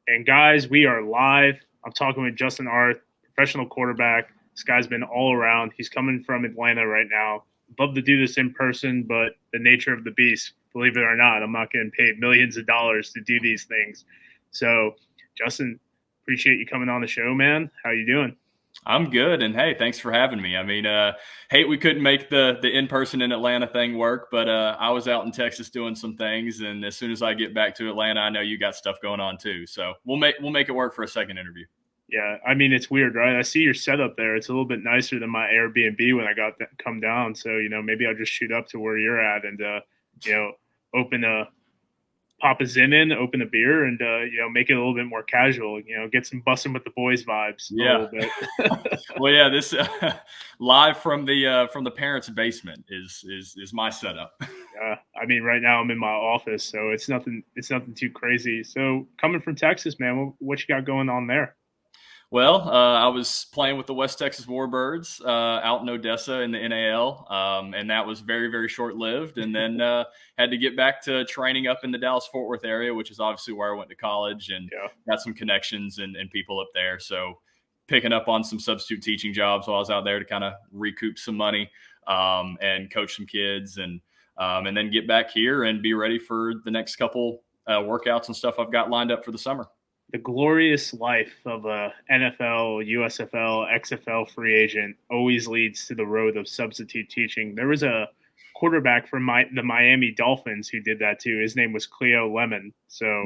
And guys, we are live. I'm talking with Justin Arth, professional quarterback. This guy's been all around. He's coming from Atlanta right now. Love to do this in person, but the nature of the beast, believe it or not, I'm not getting paid millions of dollars to do these things. So, Justin, appreciate you coming on the show, man. How you doing? I'm good, and hey, thanks for having me. I mean, hate we couldn't make the in-person in Atlanta thing work, but I was out in Texas doing some things, and as soon as I get back to Atlanta, I know you got stuff going on too. So we'll make it work for a second interview. Yeah, I mean it's weird, right? I see your setup there. It's a little bit nicer than my Airbnb when I got to come down. So maybe I'll just shoot up to where you're at and you know, open a pop a Zin in, open a beer, and make it a little bit more casual. Get some busting with the boys vibes a little bit. Well, yeah, this live from the parents' basement is my setup. I mean, right now I'm in my office, so it's nothing too crazy. So coming from Texas, man, what you got going on there? Well, I was playing with the West Texas Warbirds out in Odessa in the NAL, and that was very, very short-lived. And then had to get back to training up in the Dallas-Fort Worth area, which is obviously where I went to college, and got some connections and people up there. So picking up on some substitute teaching jobs while I was out there to kind of recoup some money and coach some kids, and then get back here and be ready for the next couple workouts and stuff I've got lined up for the summer. The glorious life of a NFL, USFL, XFL free agent always leads to the road of substitute teaching. There was a quarterback from the Miami Dolphins who did that too. His name was Cleo Lemon. So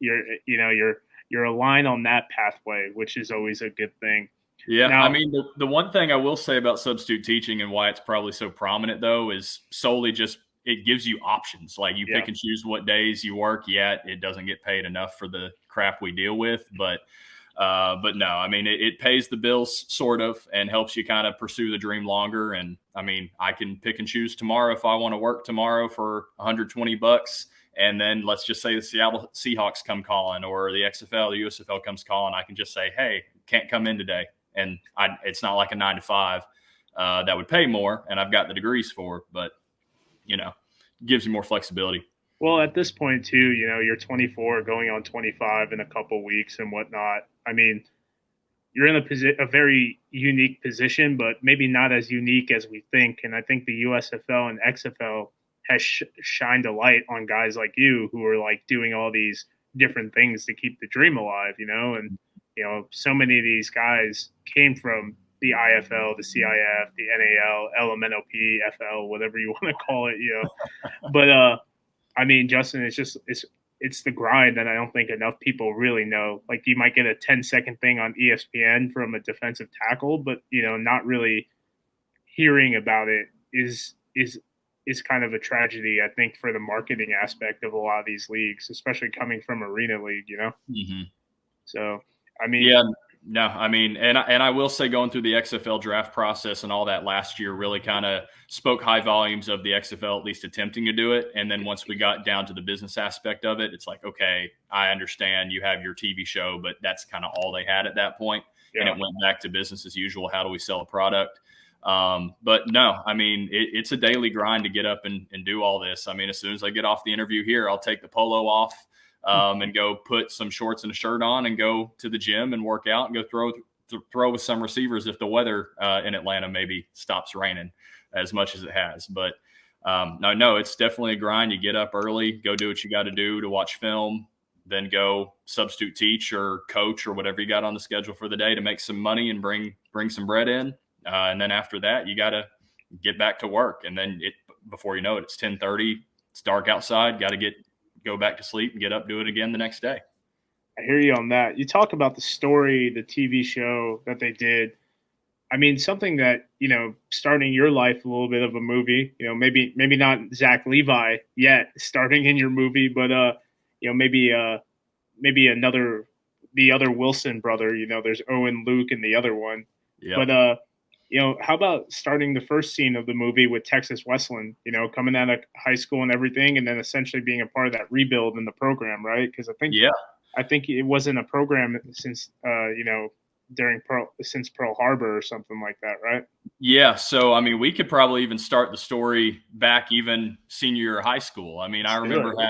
you're aligned on that pathway, which is always a good thing. Yeah, now, I mean, the one thing I will say about substitute teaching and why it's probably so prominent though is solely just it gives you options. Like you pick and choose what days you work. Yet it doesn't get paid enough for the crap we deal with, but no, I mean, it pays the bills sort of and helps you kind of pursue the dream longer. And I mean, I can pick and choose tomorrow if I want to work tomorrow for $120. And then let's just say the Seattle Seahawks come calling or the XFL, the USFL comes calling. I can just say, hey, can't come in today. And it's not like a 9 to 5 that would pay more. And I've got the degrees for, but gives you more flexibility. Well, at this point too, you're 24 going on 25 in a couple weeks and whatnot. I mean, you're in a very unique position, but maybe not as unique as we think. And I think the USFL and XFL has shined a light on guys like you who are like doing all these different things to keep the dream alive, and so many of these guys came from the IFL, the CIF, the NAL, LMNOP, FL, whatever you want to call it, But I mean, Justin, it's the grind that I don't think enough people really know. Like you might get a 10-second thing on ESPN from a defensive tackle, but not really hearing about it is kind of a tragedy, I think, for the marketing aspect of a lot of these leagues, especially coming from Arena League, Mm-hmm. So, I mean, yeah. No, I mean, and I will say going through the XFL draft process and all that last year really kind of spoke high volumes of the XFL at least attempting to do it. And then once we got down to the business aspect of it, it's like, okay, I understand you have your TV show, but that's kind of all they had at that point. And it went back to business as usual. How do we sell a product? But no, I mean, it's a daily grind to get up and do all this. I mean, as soon as I get off the interview here, I'll take the polo off. And go put some shorts and a shirt on and go to the gym and work out and go throw with some receivers if the weather in Atlanta maybe stops raining as much as it has. But no, it's definitely a grind. You get up early, go do what you got to do to watch film, then go substitute teach or coach or whatever you got on the schedule for the day to make some money and bring some bread in. And then after that, you got to get back to work. And then before you know it, it's 10:30. It's dark outside. Got to go back to sleep and get up, do it again the next day. I hear you on that. You talk about the story, the TV show that they did. I mean, something that, starting your life a little bit of a movie, maybe not Zach Levi yet starting in your movie, but, maybe the other Wilson brother, there's Owen, Luke, and the other one. Yep. But, how about starting the first scene of the movie with Texas Wesleyan, coming out of high school and everything, and then essentially being a part of that rebuild in the program, right? Because I think it wasn't a program since, since Pearl Harbor or something like that, right? Yeah. So, I mean, we could probably even start the story back even senior year of high school. I mean, I remember I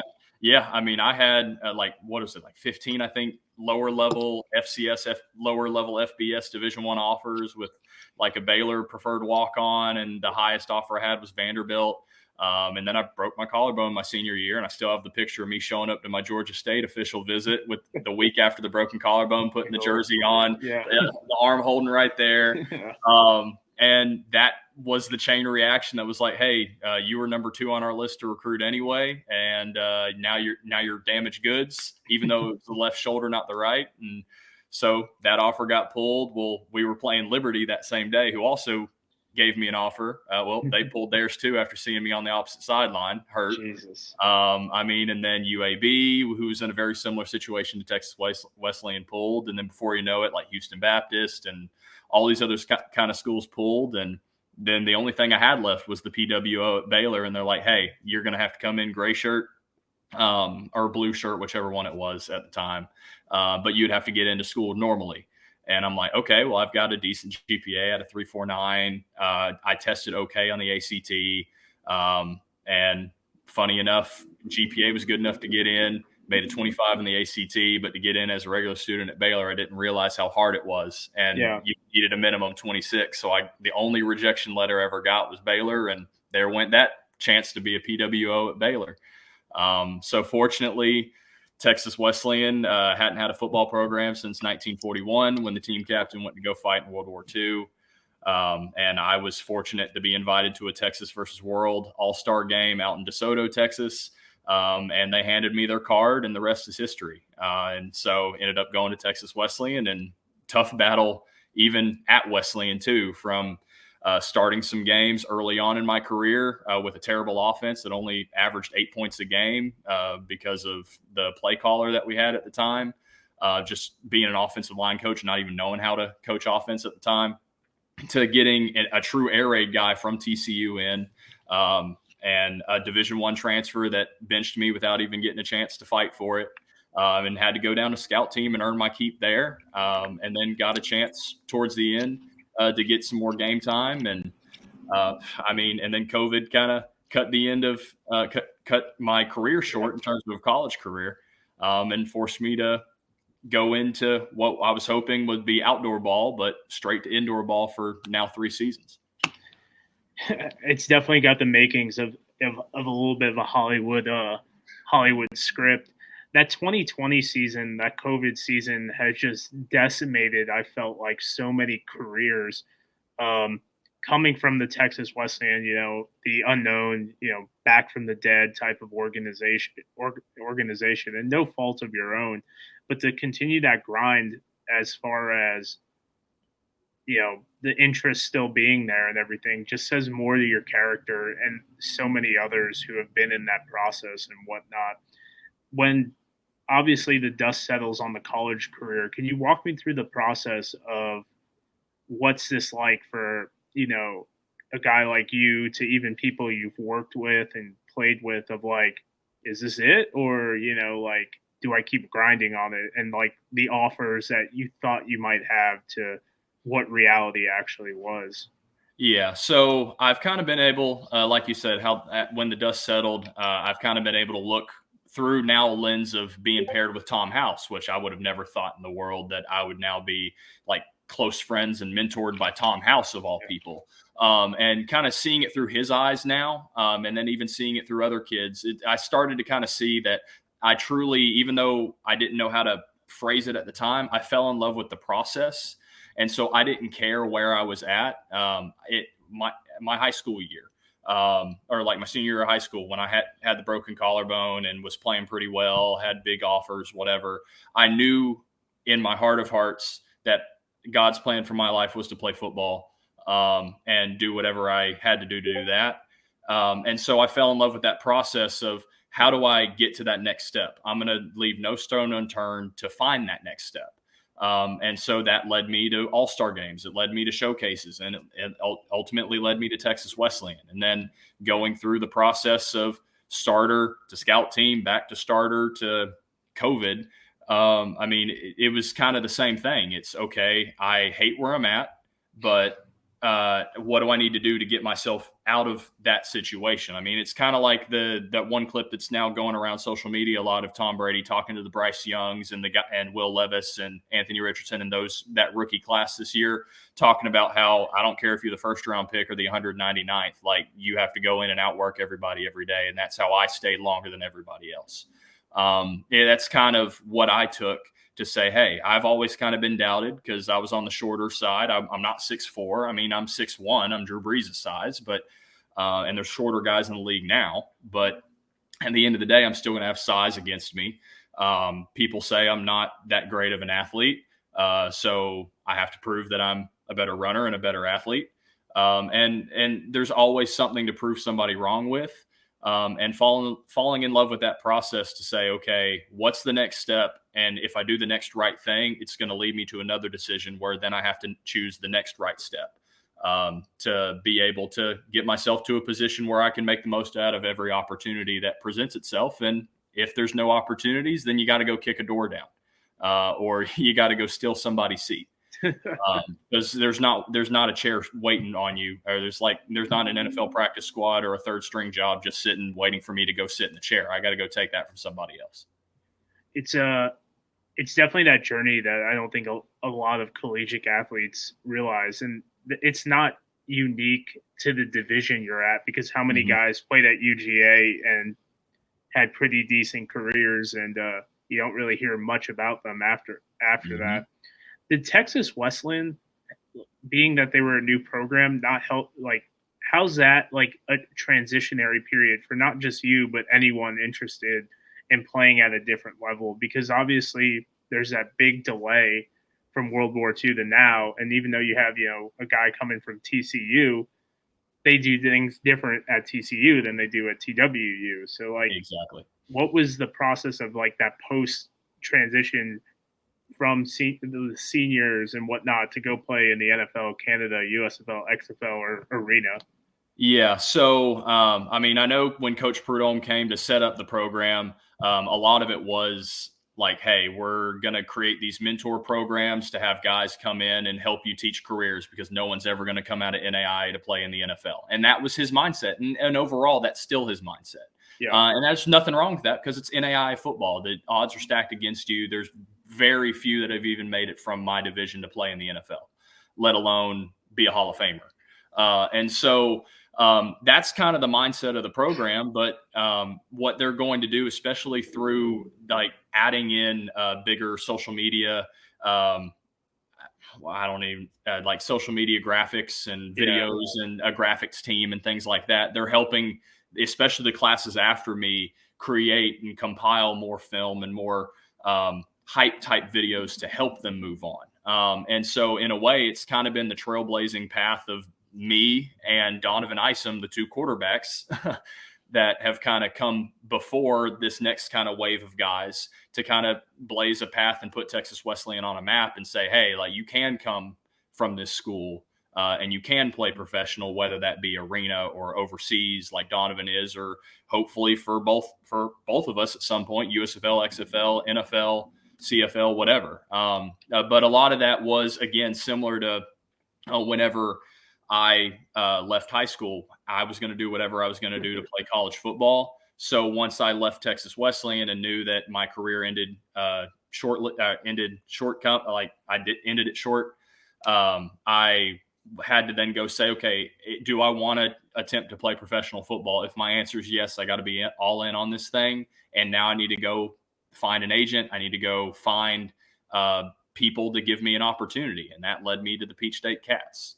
had, 15, I think, lower level FCS, lower level FBS Division I offers with like a Baylor preferred walk on, and the highest offer I had was Vanderbilt. And then I broke my collarbone my senior year, and I still have the picture of me showing up to my Georgia State official visit with the week after the broken collarbone, putting the jersey on, the arm holding right there. And that was the chain reaction that was like, hey, you were number 2 on our list to recruit anyway, and now you're damaged goods, even though it was the left shoulder, not the right. And so that offer got pulled. Well, we were playing Liberty that same day, who also gave me an offer. Well, they pulled theirs too after seeing me on the opposite sideline, hurt. Jesus. And then UAB, who was in a very similar situation to Texas Wesleyan, pulled. And then before you know it, like Houston Baptist and all these other kind of schools pulled. And then the only thing I had left was the PWO at Baylor. And they're like, hey, you're going to have to come in gray shirt or blue shirt, whichever one it was at the time. But you'd have to get into school normally. And I'm like, okay, well, I've got a decent GPA at a 3.49. I tested okay on the ACT. And funny enough, GPA was good enough to get in, made a 25 in the ACT, but to get in as a regular student at Baylor, I didn't realize how hard it was. And you needed a minimum 26. So the only rejection letter I ever got was Baylor, and there went that chance to be a PWO at Baylor. So fortunately, Texas Wesleyan hadn't had a football program since 1941 when the team captain went to go fight in World War II. And I was fortunate to be invited to a Texas versus World all-star game out in DeSoto, Texas. And they handed me their card, and the rest is history. And so ended up going to Texas Wesleyan, and tough battle even at Wesleyan too, from starting some games early on in my career with a terrible offense that only averaged 8 points a game because of the play caller that we had at the time, just being an offensive line coach and not even knowing how to coach offense at the time, to getting a true air raid guy from TCU in, and a Division I transfer that benched me without even getting a chance to fight for it, and had to go down to scout team and earn my keep there, and then got a chance towards the end to get some more game time. And and then COVID kind of cut the end of cut my career short in terms of a college career, and forced me to go into what I was hoping would be outdoor ball, but straight to indoor ball for now 3 seasons. It's definitely got the makings of a little bit of a Hollywood script. That 2020 season, that COVID season, has just decimated, I felt like, so many careers. Coming from the Texas Wesleyan, the unknown, back from the dead type of organization, and no fault of your own, but to continue that grind as far as, the interest still being there and everything, just says more to your character and so many others who have been in that process and whatnot. When obviously the dust settles on the college career, can you walk me through the process of what's this like for, a guy like you, to even people you've worked with and played with, of like, is this it? Or, do I keep grinding on it? And like the offers that you thought you might have to what reality actually was. Yeah. So I've kind of been able, like you said, when the dust settled, I've kind of been able to look through now a lens of being paired with Tom House, which I would have never thought in the world that I would now be like close friends and mentored by Tom House of all people. And kind of seeing it through his eyes now, and then even seeing it through other kids, I started to kind of see that I truly, even though I didn't know how to phrase it at the time, I fell in love with the process. And so I didn't care where I was at. My high school year, or like my senior year of high school, when I had the broken collarbone and was playing pretty well, had big offers, whatever, I knew in my heart of hearts that God's plan for my life was to play football, and do whatever I had to do that. And so I fell in love with that process of, how do I get to that next step? I'm going to leave no stone unturned to find that next step. And so that led me to all-star games. It led me to showcases, and it ultimately led me to Texas Wesleyan. And then going through the process of starter to scout team, back to starter to COVID. It was kind of the same thing. It's okay, I hate where I'm at, but what do I need to do to get myself out of that situation? I mean, it's kind of like that one clip that's now going around social media a lot of Tom Brady talking to the Bryce Youngs and the guy and Will Levis and Anthony Richardson and that rookie class this year, talking about how I don't care if you're the first round pick or the 199th, like you have to go in and outwork everybody every day, and that's how I stayed longer than everybody else. That's kind of what I took to say, hey, I've always kind of been doubted because I was on the shorter side. I'm not 6'4". I mean, I'm 6'1". I'm Drew Brees' size, but and there's shorter guys in the league now. But at the end of the day, I'm still going to have size against me. People say I'm not that great of an athlete, so I have to prove that I'm a better runner and a better athlete. And there's always something to prove somebody wrong with. And falling in love with that process to say, okay, what's the next step? And if I do the next right thing, it's going to lead me to another decision where then I have to choose the next right step to be able to get myself to a position where I can make the most out of every opportunity that presents itself. And if there's no opportunities, then you got to go kick a door down or you got to go steal somebody's seat. Because there's not a chair waiting on you, or there's not an NFL practice squad or a third string job just sitting waiting for me to go sit in the chair. I got to go take that from somebody else. It's definitely that journey that I don't think a lot of collegiate athletes realize, and it's not unique to the division you're at, because how many guys played at UGA and had pretty decent careers, and you don't really hear much about them after that. Did Texas Wesleyan, being that they were a new program, not help? Like, how's that like a transitionary period for not just you, but anyone interested in playing at a different level? Because obviously there's that big delay from World War II to now. And even though you have, a guy coming from TCU, they do things different at TCU than they do at TWU. So like, exactly, what was the process of like that post transition from the seniors and whatnot to go play in the NFL, Canada, USFL, XFL, or arena? Yeah. So, I mean, I know when Coach Prudhomme came to set up the program, a lot of it was like, hey, we're going to create these mentor programs to have guys come in and help you teach careers, because no one's ever going to come out of NAIA to play in the NFL. And that was his mindset. And overall, that's still his mindset. Yeah. And there's nothing wrong with that, because it's NAIA football. The odds are stacked against you. There's very few that have even made it from my division to play in the NFL, let alone be a Hall of Famer. And so that's kind of the mindset of the program. But what they're going to do, especially through like adding in bigger social media, like social media graphics and videos and a graphics team and things like that. They're helping, especially the classes after me, create and compile more film and more hype type videos to help them move on. And so in a way, it's kind of been the trailblazing path of me and Donovan Isom, the two quarterbacks that have kind of come before this next kind of wave of guys to kind of blaze a path and put Texas Wesleyan on a map and say, hey, like, you can come from this school and you can play professional, whether that be arena or overseas like Donovan is, or hopefully for both of us at some point, USFL, XFL, NFL, CFL, whatever. But a lot of that was, again, similar to whenever I left high school, I was going to do whatever I was going to do to play college football. So once I left Texas Wesleyan and knew that my career ended short, I had to then go say, okay, do I want to attempt to play professional football? If my answer is yes, I got to be all in on this thing. And now I need to go find an agent. I need to go find people to give me an opportunity. And that led me to the Peach State Cats,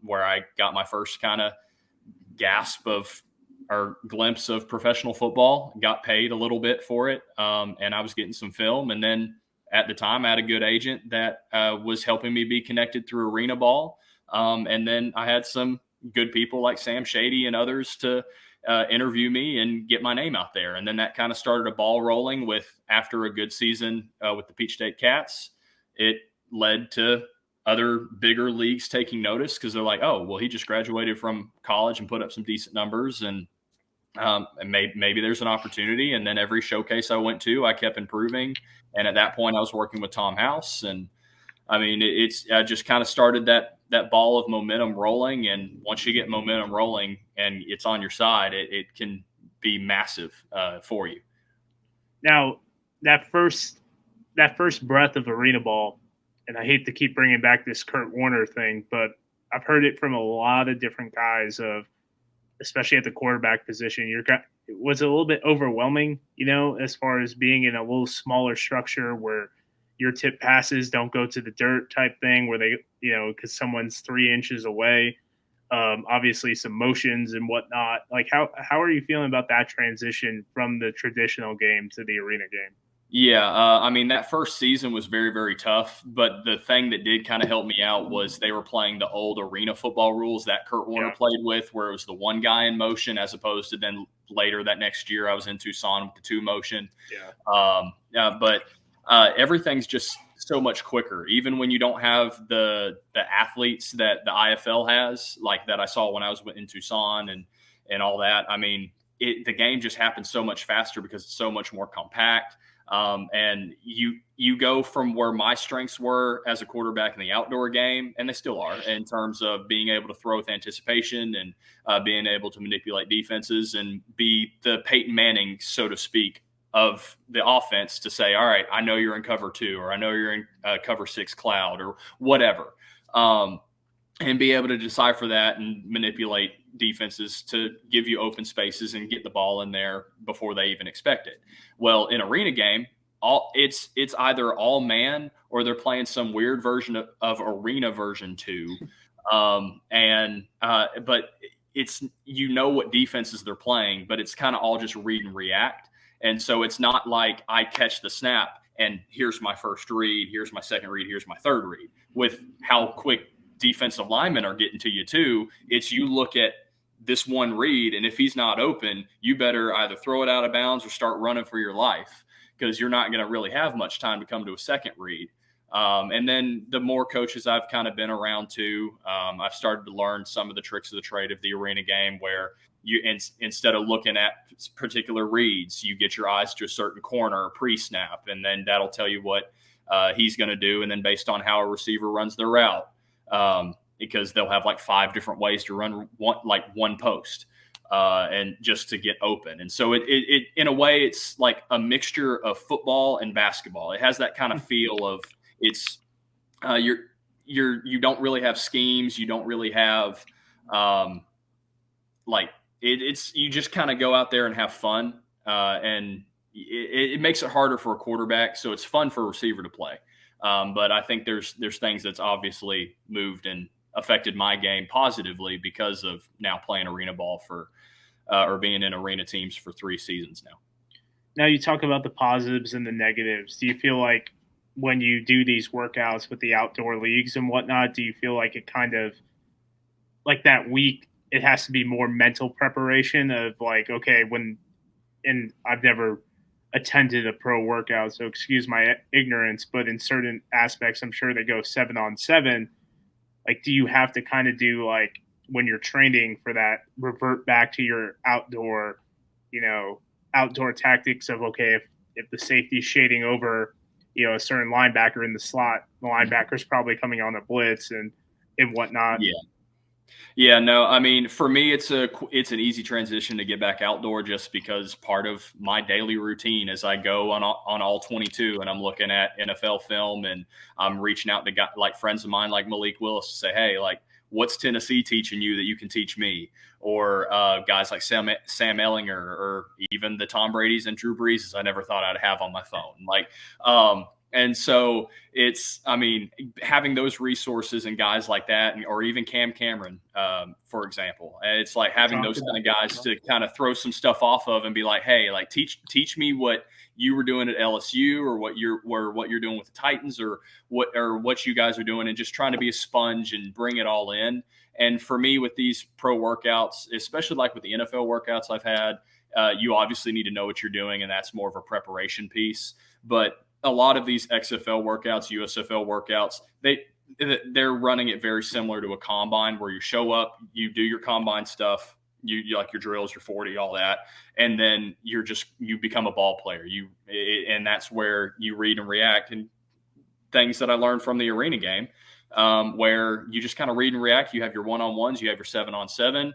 where I got my first kind of glimpse of professional football, got paid a little bit for it. And I was getting some film. And then at the time, I had a good agent that was helping me be connected through arena ball. And then I had some good people like Sam Shady and others to interview me and get my name out there. And then that kind of started a ball rolling after a good season with the Peach State Cats. It led to other bigger leagues taking notice, because they're like, oh, well, he just graduated from college and put up some decent numbers, and maybe there's an opportunity. And then every showcase I went to, I kept improving. And at that point, I was working with Tom House. And I mean, I just kind of started that ball of momentum rolling. And once you get momentum rolling and it's on your side, it can be massive for you. Now, that first breath of arena ball, and I hate to keep bringing back this Kurt Warner thing, but I've heard it from a lot of different guys of, especially at the quarterback position, it was a little bit overwhelming, as far as being in a little smaller structure where your tip passes don't go to the dirt type thing where they, because someone's 3 inches away. Obviously some motions and whatnot. Like how are you feeling about that transition from the traditional game to the arena game? Yeah, I mean, that first season was very, very tough, but the thing that did kind of help me out was they were playing the old arena football rules that Kurt Warner played with, where it was the one guy in motion, as opposed to then later that next year I was in Tucson with the 2 motion. But everything's just so much quicker, even when you don't have the athletes that the IFL has, like that I saw when I was in Tucson and all that. I mean, the game just happens so much faster because it's so much more compact. And you go from where my strengths were as a quarterback in the outdoor game, and they still are, in terms of being able to throw with anticipation and being able to manipulate defenses and be the Peyton Manning, so to speak, of the offense, to say, all right, I know you're in cover 2, or I know you're in cover 6 cloud, or whatever. And be able to decipher that and manipulate defenses to give you open spaces and get the ball in there before they even expect it. Well, in arena game, it's either all man or they're playing some weird version of arena version 2. But it's, what defenses they're playing, but it's kind of all just read and react. And so it's not like I catch the snap and here's my first read, here's my second read, here's my third read. With how quick defensive linemen are getting to you too, it's you look at this one read, and if he's not open, you better either throw it out of bounds or start running for your life, because you're not going to really have much time to come to a second read. And then the more coaches I've kind of been around too, I've started to learn some of the tricks of the trade of the arena game, where you instead of looking at particular reads, you get your eyes to a certain corner pre-snap, and then that'll tell you what he's going to do. And then based on how a receiver runs their route, because they'll have like 5 different ways to run one post, and just to get open. And so it in a way, it's like a mixture of football and basketball. It has that kind of feel of it's you don't really have schemes. You don't really have it's you just kind of go out there and have fun, and it makes it harder for a quarterback. So it's fun for a receiver to play. But I think there's things that's obviously moved and affected my game positively because of now playing arena ball or being in arena teams for 3 seasons now. Now you talk about the positives and the negatives. Do you feel like when you do these workouts with the outdoor leagues and whatnot, do you feel like it kind of, like that week, it has to be more mental preparation of like, okay, and I've never attended a pro workout, so excuse my ignorance, but in certain aspects, I'm sure they go 7-on-7. Like, do you have to kind of do, like, when you're training for that, revert back to your outdoor tactics of, okay, if the safety's shading over, a certain linebacker in the slot, the linebacker's probably coming on a blitz and whatnot. Yeah, no, I mean, for me, it's an easy transition to get back outdoor, just because part of my daily routine as I go on all 22 and I'm looking at NFL film and I'm reaching out to guys like friends of mine like Malik Willis to say, hey, like, what's Tennessee teaching you that you can teach me? Or guys like Sam Ehlinger, or even the Tom Brady's and Drew Brees I never thought I'd have on my phone. And so it's, I mean, having those resources and guys like that, or even Cam Cameron, for example, it's like having those kind of guys to kind of throw some stuff off of and be like, hey, like teach me what you were doing at LSU, or what you're doing with the Titans, or what you guys are doing, and just trying to be a sponge and bring it all in. And for me, with these pro workouts, especially like with the NFL workouts I've had, you obviously need to know what you're doing, and that's more of a preparation piece. But a lot of these XFL workouts, USFL workouts, they're running it very similar to a combine, where you show up, you do your combine stuff, you like your drills, your 40, all that, and then you become a ball player. And that's where you read and react. And things that I learned from the arena game, where you just kind of read and react. You have your one-on-ones, you have your 7-on-7,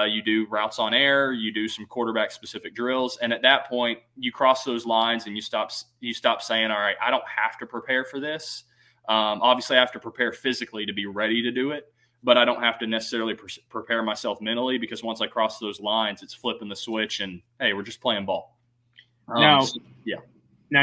you do routes on air, you do some quarterback-specific drills, and at that point, you cross those lines and you stop saying, all right, I don't have to prepare for this. Obviously, I have to prepare physically to be ready to do it, but I don't have to necessarily prepare myself mentally, because once I cross those lines, it's flipping the switch and, hey, we're just playing ball. Now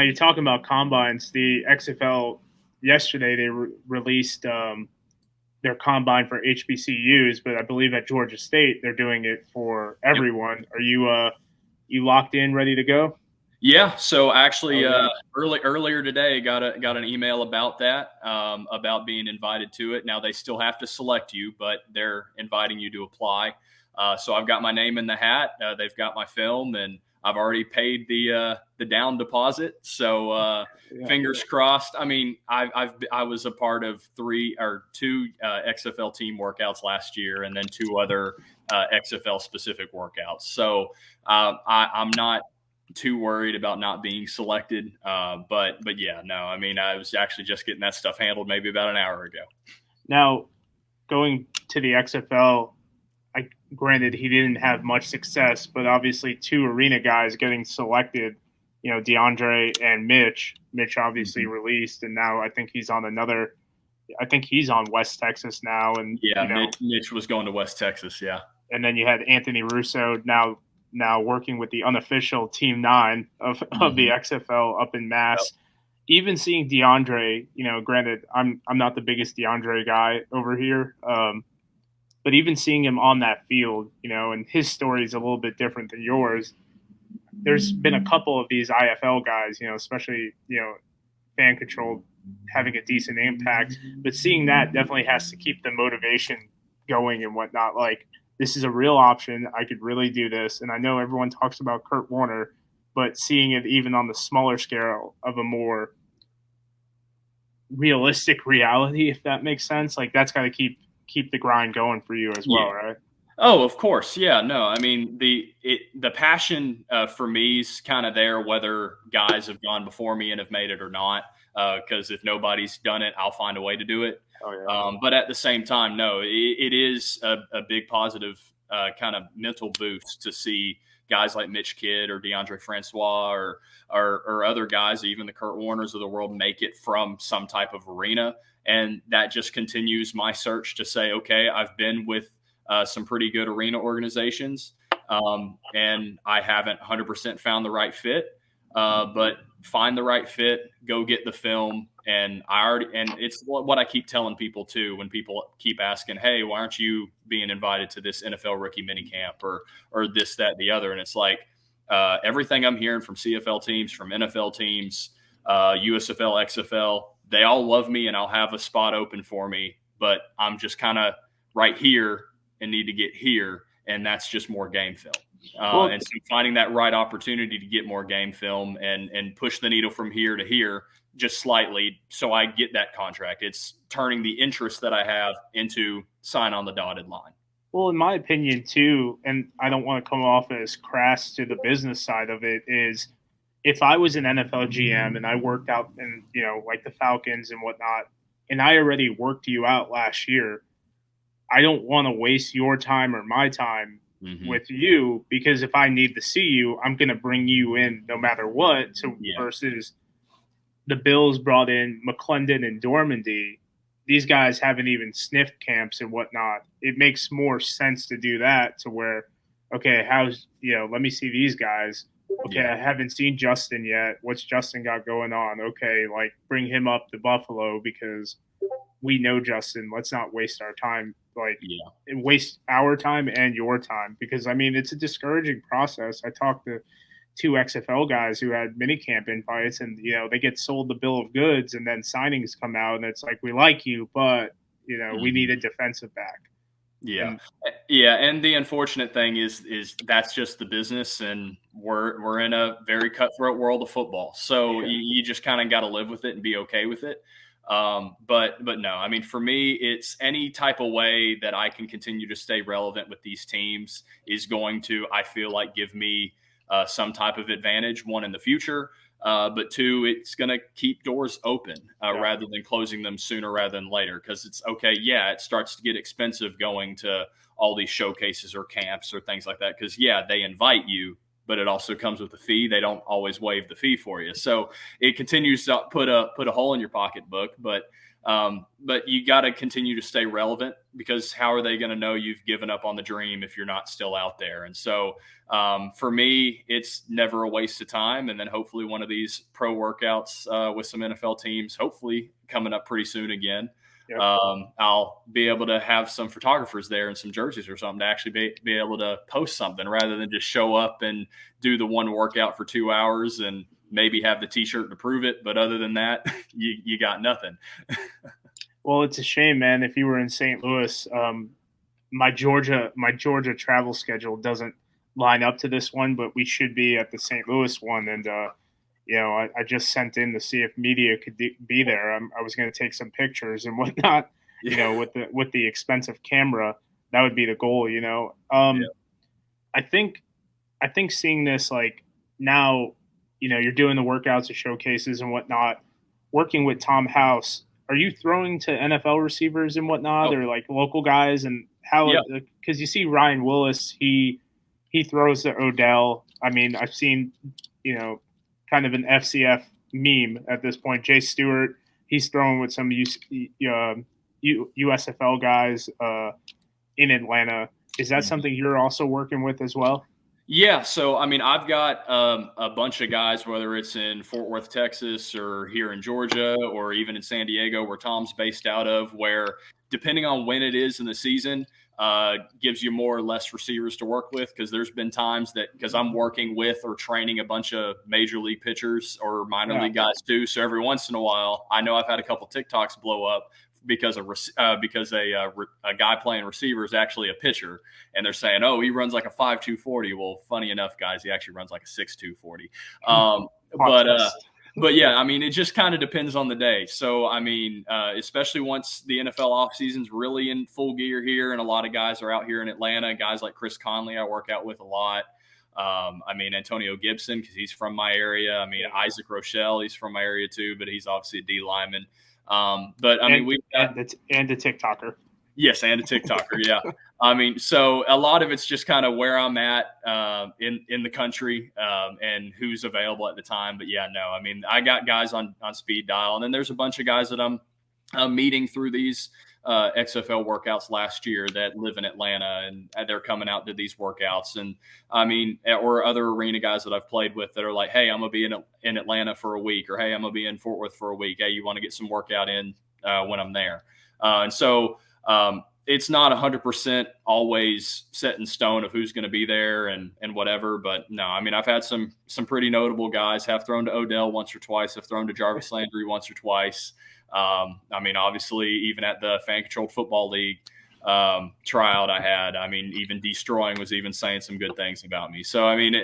you're talking about combines. The XFL yesterday, they released their combine for HBCUs, but I believe at Georgia State, they're doing it for everyone. Yep. Are you locked in, ready to go? Yeah. So actually, earlier today, got an email about that, about being invited to it. Now they still have to select you, but they're inviting you to apply. So I've got my name in the hat. They've got my film, and I've already paid the down deposit. So fingers crossed. I mean, I was a part of two XFL team workouts last year, and then 2 other XFL specific workouts. So I'm not too worried about not being selected. But yeah, no, I mean, I was actually just getting that stuff handled maybe about an hour ago. Now, going to the XFL, granted, he didn't have much success, but obviously 2 arena guys getting selected, DeAndre and Mitch. Mitch obviously released, and now I think he's on West Texas now. And Mitch was going to West Texas, yeah. And then you had Anthony Russo now working with the unofficial Team 9 of the XFL up in Mass. Yep. Even seeing DeAndre, granted, I'm not the biggest DeAndre guy over here, but even seeing him on that field, and his story is a little bit different than yours. There's been a couple of these IFL guys, especially, fan control, having a decent impact. But seeing that definitely has to keep the motivation going and whatnot. Like, this is a real option. I could really do this. And I know everyone talks about Kurt Warner, but seeing it even on the smaller scale of a more realistic reality, if that makes sense, like that's got to keep the grind going for you as well, right? Oh, of course. Yeah, no, I mean, the passion for me is kind of there, whether guys have gone before me and have made it or not, because if nobody's done it, I'll find a way to do it. Oh, yeah. But at the same time, no, it is a big positive kind of mental boost to see guys like Mitch Kidd or DeAndre Francois or other guys, even the Kurt Warners of the world, make it from some type of arena. And that just continues my search to say, okay, I've been with some pretty good arena organizations, and I haven't 100% found the right fit, but find the right fit, go get the film. And it's what I keep telling people too, when people keep asking, hey, why aren't you being invited to this NFL rookie minicamp or this, that, the other? And it's like, everything I'm hearing from CFL teams, from NFL teams, USFL, XFL, they all love me and I'll have a spot open for me, but I'm just kind of right here and need to get here. And that's just more game film. And so finding that right opportunity to get more game film and push the needle from here to here just slightly so I get that contract. It's turning the interest that I have into sign on the dotted line. Well, in my opinion too, and I don't want to come off as crass to the business side of it, is if I was an NFL GM and I worked out in, like the Falcons and whatnot, and I already worked you out last year, I don't want to waste your time or my time with you, because if I need to see you, I'm going to bring you in no matter what. So versus the Bills brought in McClendon and Dormandy, these guys haven't even sniffed camps and whatnot. It makes more sense to do that to where, okay, let me see these guys. Okay, I haven't seen Justin yet. What's Justin got going on? Okay, like bring him up to Buffalo because we know Justin. Let's not waste our time, waste our time and your time, because, I mean, it's a discouraging process. I talked to 2 XFL guys who had minicamp invites, and, they get sold the bill of goods, and then signings come out, and it's like, we like you, but, we need a defensive back. Yeah. And the unfortunate thing is that's just the business, and we're in a very cutthroat world of football. So you just kind of got to live with it and be okay with it. But no, I mean, for me, it's any type of way that I can continue to stay relevant with these teams is going to, I feel like, give me some type of advantage, one in the future, But two, it's going to keep doors open Yeah. rather than closing them sooner rather than later. Because it's okay, yeah, it starts to get expensive going to all these showcases or camps or things like that. Because yeah, they invite you, but it also comes with a fee. They don't always waive the fee for you, so it continues to put a hole in your pocketbook. But you got to continue to stay relevant, because how are they going to know you've given up on the dream if you're not still out there? And so for me, it's never a waste of time. And then hopefully one of these pro workouts with some NFL teams, hopefully coming up pretty soon again. Yep. I'll be able to have some photographers there and some jerseys or something to actually be able to post something, rather than just show up and do the one workout for 2 hours and maybe have the t-shirt to prove it. But other than that, you got nothing. Well, it's a shame, man. If you were in St. Louis, my Georgia travel schedule doesn't line up to this one, but we should be at the St. Louis one. And I just sent in to see if media could be there. I was going to take some pictures and whatnot. Yeah. With the expensive camera, that would be the goal. Yeah. I think seeing this, like, now, you're doing the workouts, the showcases and whatnot, working with Tom House. Are you throwing to NFL receivers and whatnot, or like local guys? And how? Yeah. Because you see Ryan Willis, he throws to Odell. I mean, I've seen kind of an FCF meme at this point. Jay Stewart, he's throwing with some USFL guys in Atlanta. Is that something you're also working with as well? Yeah, so I mean, I've got a bunch of guys, whether it's in Fort Worth, Texas, or here in Georgia, or even in San Diego, where Tom's based out of, where depending on when it is in the season, gives you more or less receivers to work with. Because there's been times that, because I'm working with or training a bunch of major league pitchers or minor league guys too, so every once in a while, I know I've had a couple TikToks blow up because a guy playing receiver is actually a pitcher, and they're saying, "Oh, he runs like a 5.2 40." Well, funny enough, guys, he actually runs like a 6.2 40. But yeah, I mean, it just kind of depends on the day. So I mean, especially once the NFL offseason's really in full gear here, and a lot of guys are out here in Atlanta. Guys like Chris Conley, I work out with a lot. I mean, Antonio Gibson, because he's from my area. I mean, Isaac Rochelle, he's from my area too, but he's obviously a D lineman. But I mean, we've got and a TikToker. Yes, and a TikToker. Yeah. I mean, so a lot of it's just kind of where I'm at in the country and who's available at the time. But yeah, no, I mean, I got guys on speed dial, and then there's a bunch of guys that I'm meeting through these XFL workouts last year that live in Atlanta, and they're coming out to these workouts. And I mean, or other arena guys that I've played with that are like, "Hey, I'm gonna be in Atlanta for a week," or "Hey, I'm gonna be in Fort Worth for a week. Hey, you want to get some workout in when I'm there?" And so it's not 100% always set in stone of who's going to be there and whatever. But no, I mean, I've had some pretty notable guys. Have thrown to Odell once or twice. Have thrown to Jarvis Landry once or twice. I mean, obviously, even at the Fan Controlled Football League tryout I had, I mean, even Destroying was even saying some good things about me. So, I mean,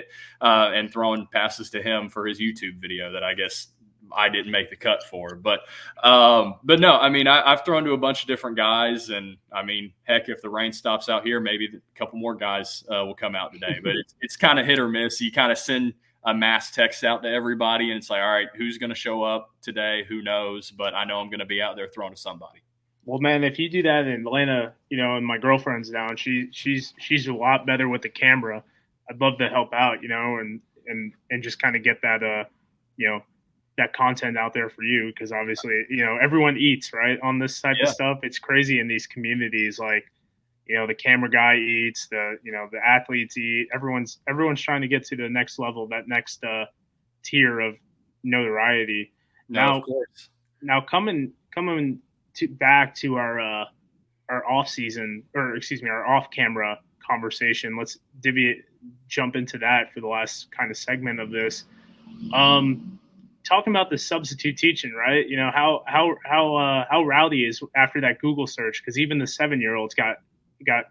and throwing passes to him for his YouTube video that I guess I didn't make the cut for. But no, I mean, I've thrown to a bunch of different guys, and I mean, heck, if the rain stops out here, maybe a couple more guys will come out today. But it's kind of hit or miss. You kind of send a mass text out to everybody, and it's like, all right, who's going to show up today? Who knows? But I know I'm going to be out there throwing to somebody. Well, man, if you do that in Atlanta, and my girlfriend's down, she's a lot better with the camera. I'd love to help out, and just kind of get that, that content out there for you. Cause obviously, everyone eats, right, on this type of stuff. It's crazy in these communities. Like, the camera guy eats, the athletes eat, everyone's trying to get to the next level, that next tier of notoriety. Now, of course. Now coming back to our off season, or excuse me, our off camera conversation. Let's jump into that for the last kind of segment of this. Talking about the substitute teaching, right? How rowdy is after that Google search, because even the 7-year-olds got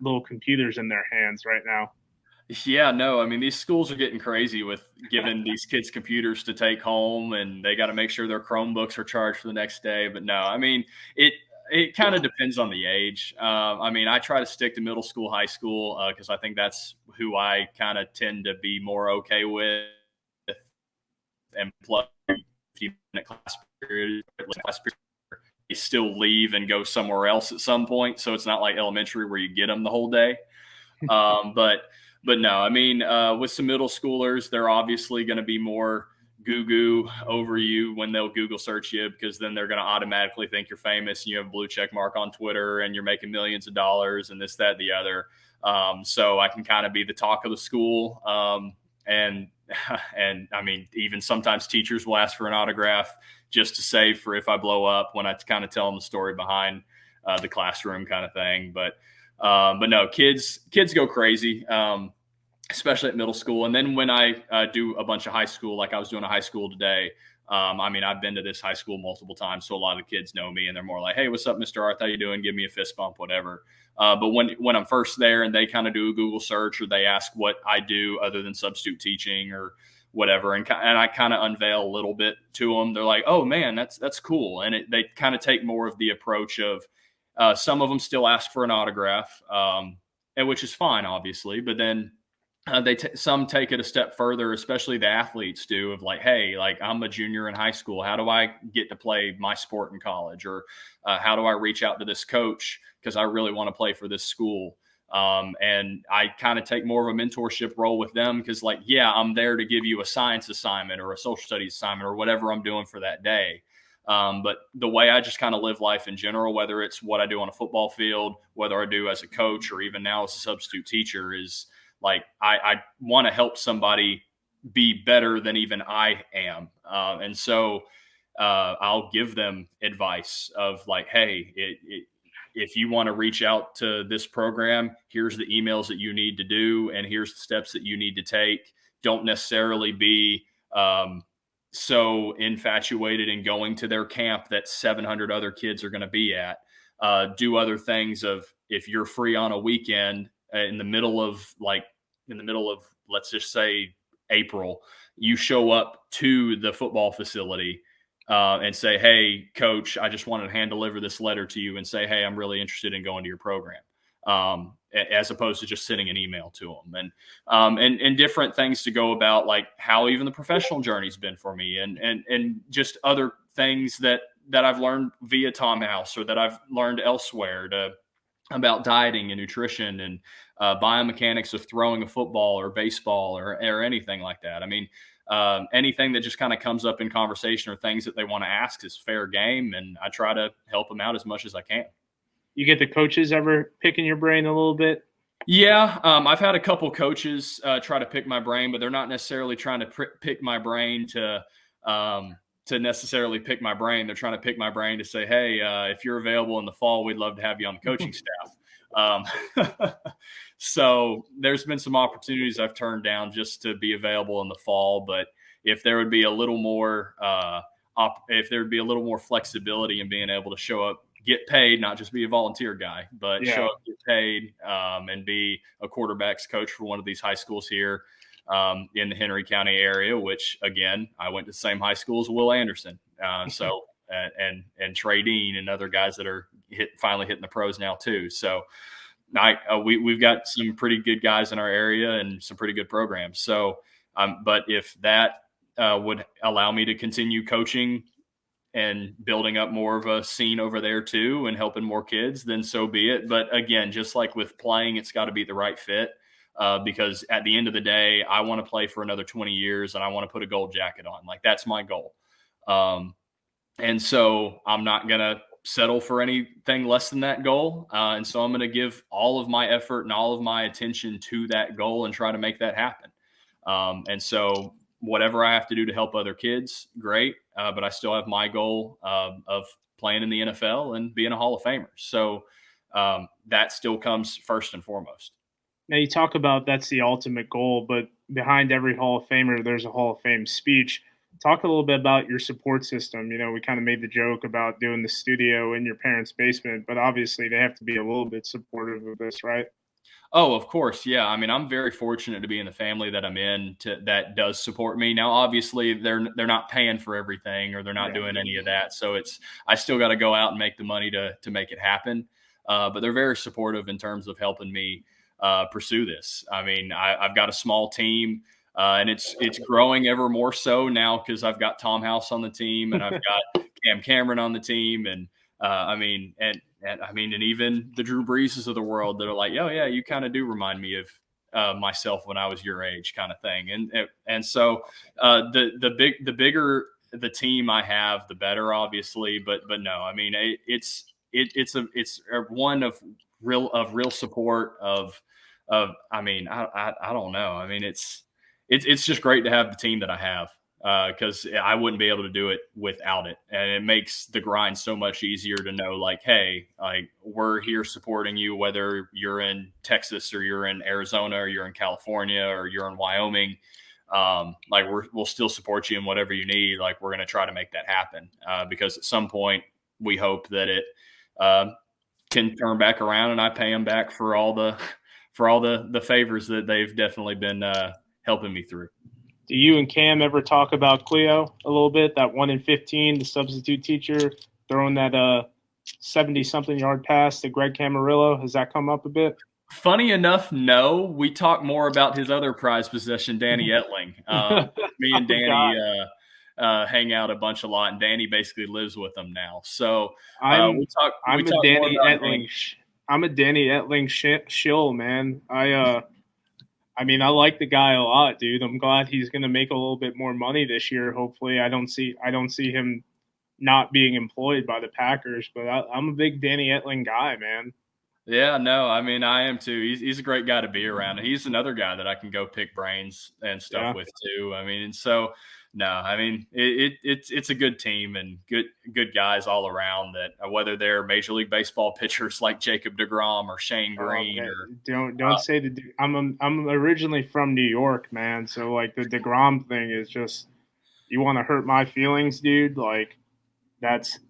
little computers in their hands right now. Yeah, no, I mean, these schools are getting crazy with giving these kids computers to take home, and they got to make sure their Chromebooks are charged for the next day. But no, I mean, it kind of depends on the age. I mean, I try to stick to middle school, high school, because I think that's who I kind of tend to be more okay with. and play 15-minute class period, they still leave and go somewhere else at some point. So it's not like elementary where you get them the whole day. But no, I mean, with some middle schoolers, they're obviously going to be more goo over you when they'll Google search you, because then they're going to automatically think you're famous and you have a blue check mark on Twitter and you're making millions of dollars and this, that, the other. So I can kind of be the talk of the school. And I mean, even sometimes teachers will ask for an autograph just to save for if I blow up, when I kind of tell them the story behind the classroom kind of thing. But no, kids go crazy, especially at middle school. And then when I do a bunch of high school, like I was doing a high school today, I mean, I've been to this high school multiple times, so a lot of the kids know me, and they're more like, "Hey, what's up, Mr. Arth? How you doing? Give me a fist bump, whatever." But when I'm first there and they kind of do a Google search, or they ask what I do other than substitute teaching or whatever, and I kind of unveil a little bit to them, they're like, "Oh man, that's cool." And they kind of take more of the approach of, some of them still ask for an autograph, and which is fine, obviously, but then some take it a step further, especially the athletes do, of like, "Hey, like I'm a junior in high school. How do I get to play my sport in college? Or how do I reach out to this coach because I really want to play for this school?" And I kind of take more of a mentorship role with them, because like, yeah, I'm there to give you a science assignment or a social studies assignment or whatever I'm doing for that day. But the way I just kind of live life in general, whether it's what I do on a football field, whether I do as a coach, or even now as a substitute teacher, is like, I want to help somebody be better than even I am. And so I'll give them advice of like, "Hey, if you want to reach out to this program, here's the emails that you need to do, and here's the steps that you need to take. Don't necessarily be so infatuated in going to their camp that 700 other kids are going to be at. Do other things of, if you're free on a weekend in the middle of, let's just say April, you show up to the football facility and say, 'Hey, coach, I just wanted to hand deliver this letter to you and say, hey, I'm really interested in going to your program.'" As opposed to just sending an email to them, and different things to go about, like how even the professional journey's been for me, and just other things that I've learned via Tom House, or that I've learned elsewhere, about dieting and nutrition and biomechanics of throwing a football or baseball or anything like that. I mean, anything that just kind of comes up in conversation or things that they want to ask is fair game, and I try to help them out as much as I can. You get the coaches ever picking your brain a little bit? Yeah, I've had a couple coaches try to pick my brain, but they're not necessarily trying to pick my brain to necessarily pick my brain. They're trying to pick my brain to say, "Hey, if you're available in the fall, we'd love to have you on the coaching staff." So there's been some opportunities I've turned down just to be available in the fall. But if there would be a little more, flexibility in being able to show up, get paid, not just be a volunteer guy, but show up, get paid, and be a quarterbacks coach for one of these high schools here in the Henry County area, which again, I went to the same high school as Will Anderson. And Trey Dean and other guys that are finally hitting the pros now too. So we've got some pretty good guys in our area and some pretty good programs. So, but if that would allow me to continue coaching and building up more of a scene over there too, and helping more kids, then so be it. But again, just like with playing, it's got to be the right fit. Because at the end of the day, I want to play for another 20 years and I want to put a gold jacket on. Like, that's my goal. And so I'm not going to settle for anything less than that goal. And so I'm going to give all of my effort and all of my attention to that goal and try to make that happen. And so whatever I have to do to help other kids, great. But I still have my goal of playing in the NFL and being a Hall of Famer. So that still comes first and foremost. Now, you talk about that's the ultimate goal, but behind every Hall of Famer, there's a Hall of Fame speech. Talk a little bit about your support system. You know, we kind of made the joke about doing the studio in your parents' basement, but obviously they have to be a little bit supportive of this, right? Oh, of course. Yeah. I mean, I'm very fortunate to be in the family that I'm in that does support me. Now, obviously they're not paying for everything, or they're not doing any of that. So I still got to go out and make the money to make it happen. But they're very supportive in terms of helping me pursue this. I mean, I've got a small team. And it's growing ever more so now because I've got Tom House on the team and I've got Cam Cameron on the team, and and even the Drew Breeses of the world that are like, oh yeah, you kind of do remind me of myself when I was your age, kind of thing. And so the bigger the team I have, the better, obviously. But no, I mean it's one of real support I mean I don't know. I mean it's just great to have the team that I have, because I wouldn't be able to do it without it. And it makes the grind so much easier to know, like, hey, like, we're here supporting you, whether you're in Texas or you're in Arizona or you're in California or you're in Wyoming. Like we'll still support you in whatever you need. Like, we're going to try to make that happen, because at some point we hope that it can turn back around and I pay them back for all the favors that they've definitely been helping me through. Do you and Cam ever talk about Cleo a little bit? That 1 in 15, the substitute teacher throwing that 70-something yard pass to Greg Camarillo. Has that come up a bit? Funny enough, no. We talk more about his other prize possession, Danny Etling. Me and Danny hang out a lot, and Danny basically lives with them now. So I'm a Danny Etling shill, man. I mean, I like the guy a lot, dude. I'm glad he's going to make a little bit more money this year. Hopefully, I don't see him not being employed by the Packers, but I'm a big Danny Etling guy, man. Yeah, no, I mean, I am too. He's a great guy to be around. He's another guy that I can go pick brains and stuff with too. I mean, and so no, I mean, it's a good team and good guys all around, that whether they're Major League Baseball pitchers like Jacob deGrom or Shane Green. Don't say the. I'm originally from New York, man. So like the deGrom thing is just, you want to hurt my feelings, dude. Like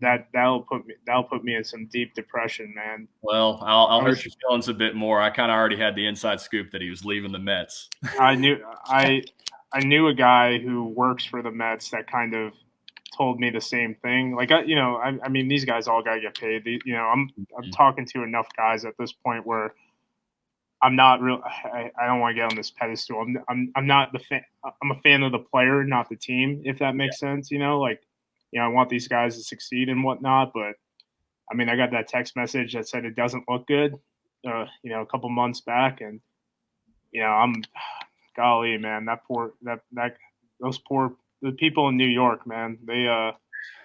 that'll put me in some deep depression, man. Well, I'll hurt your feelings a bit more. I kind of already had the inside scoop that he was leaving the Mets. I knew a guy who works for the Mets that kind of told me the same thing. Like, I mean, these guys all got to get paid. I'm talking to enough guys at this point where I'm not real. I don't want to get on this pedestal. I'm not the fan. I'm a fan of the player, not the team, if that makes sense. I want these guys to succeed and whatnot. But I mean, I got that text message that said it doesn't look good, a couple months back, and golly, man, the people in New York, man, they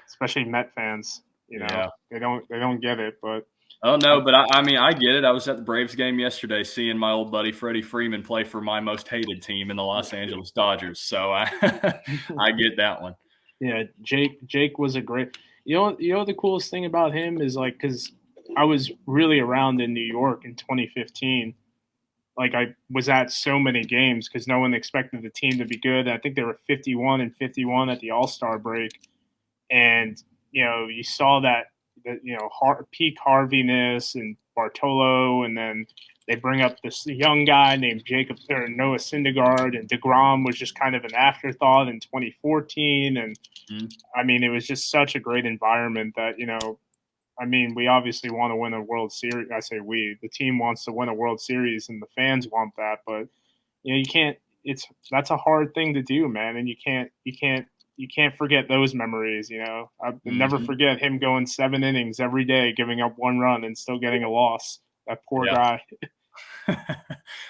especially Met fans, they don't get it. But oh no, but I mean, I get it. I was at the Braves game yesterday, seeing my old buddy Freddie Freeman play for my most hated team in the Los Angeles Dodgers. So I get that one. Yeah, Jake was a great. The coolest thing about him is, like, because I was really around in New York in 2015. Like, I was at so many games because no one expected the team to be good. I think they were 51-51 at the All-Star break, and you saw that peak Harviness and Bartolo, and then they bring up this young guy named Noah Syndergaard, and deGrom was just kind of an afterthought in 2014. And I mean, it was just such a great environment that, I mean, we obviously want to win a World Series. I say we, the team wants to win a World Series and the fans want that, but you can't, that's a hard thing to do, man. And you can't forget those memories. I'll never forget him going 7 innings every day, giving up 1 run and still getting a loss. That poor guy.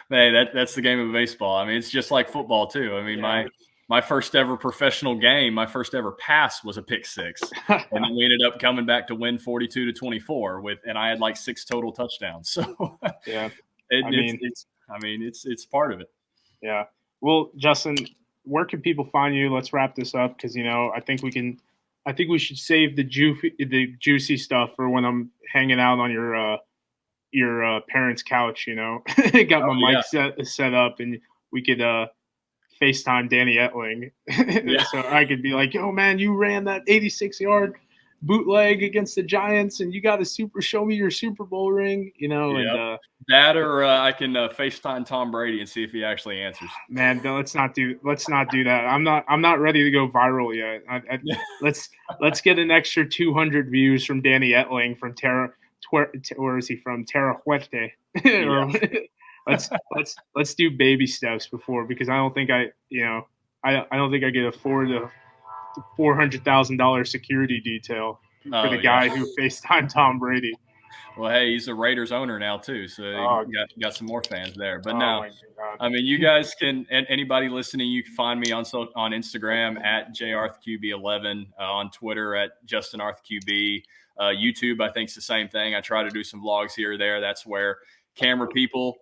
Hey, that's the game of baseball. I mean, it's just like football too. I mean, my first ever professional game, my first ever pass was a pick six, and then we ended up coming back to win 42-24 and I had like 6 total touchdowns. So yeah, it's part of it. Yeah. Well, Justin, where can people find you? Let's wrap this up because I think we should save the juicy stuff for when I'm hanging out on your parents' couch. Got my mic set up, and we could FaceTime Danny Etling, so I could be like, "Yo, man, you ran that 86-yard bootleg against the Giants, and you got to show me your Super Bowl ring." And that, or I can FaceTime Tom Brady and see if he actually answers. Man, no, let's not do that. I'm not ready to go viral yet. Let's get an extra 200 views from Danny Etling from Terra. Where is he from? Terra Huerte. let's do baby steps before, because I don't think I don't think I could afford a $400,000 security detail for Oh the yeah. guy who FaceTimed Tom Brady. Well, hey, he's a Raiders owner now too, so Oh, you got some more fans there. But oh no, my God. I mean, you guys can, and anybody listening, you can find me on Instagram at jarthqb11, on Twitter at justinarthqb, YouTube. I think it's the same thing. I try to do some vlogs here or there. That's where camera people,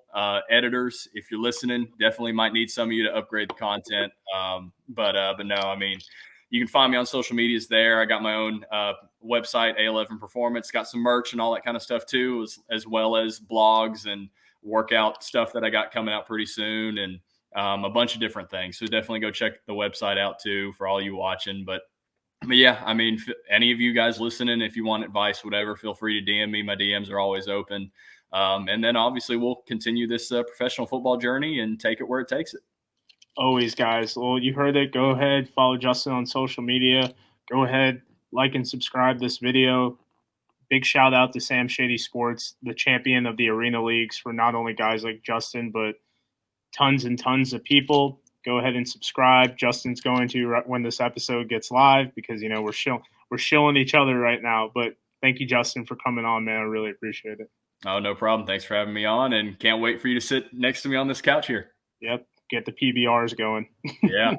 editors, if you're listening, definitely might need some of you to upgrade the content. But no, I mean, you can find me on social medias there. I got my own website, A11 Performance, got some merch and all that kind of stuff too, as well as blogs and workout stuff that I got coming out pretty soon, and a bunch of different things. So definitely go check the website out too for all you watching. But yeah, I mean, any of you guys listening, if you want advice, whatever, feel free to DM me. My DMs are always open. And then obviously we'll continue this professional football journey and take it where it takes it. Always, guys. Well, you heard it. Go ahead, follow Justin on social media. Go ahead, like and subscribe this video. Big shout out to Sam Shady Sports, the champion of the arena leagues, for not only guys like Justin, but tons and tons of people. Go ahead and subscribe. Justin's going to when this episode gets live, because we're shilling each other right now. But thank you, Justin, for coming on, man. I really appreciate it. Oh, no problem. Thanks for having me on, and can't wait for you to sit next to me on this couch here. Yep. Get the PBRs going. Yeah.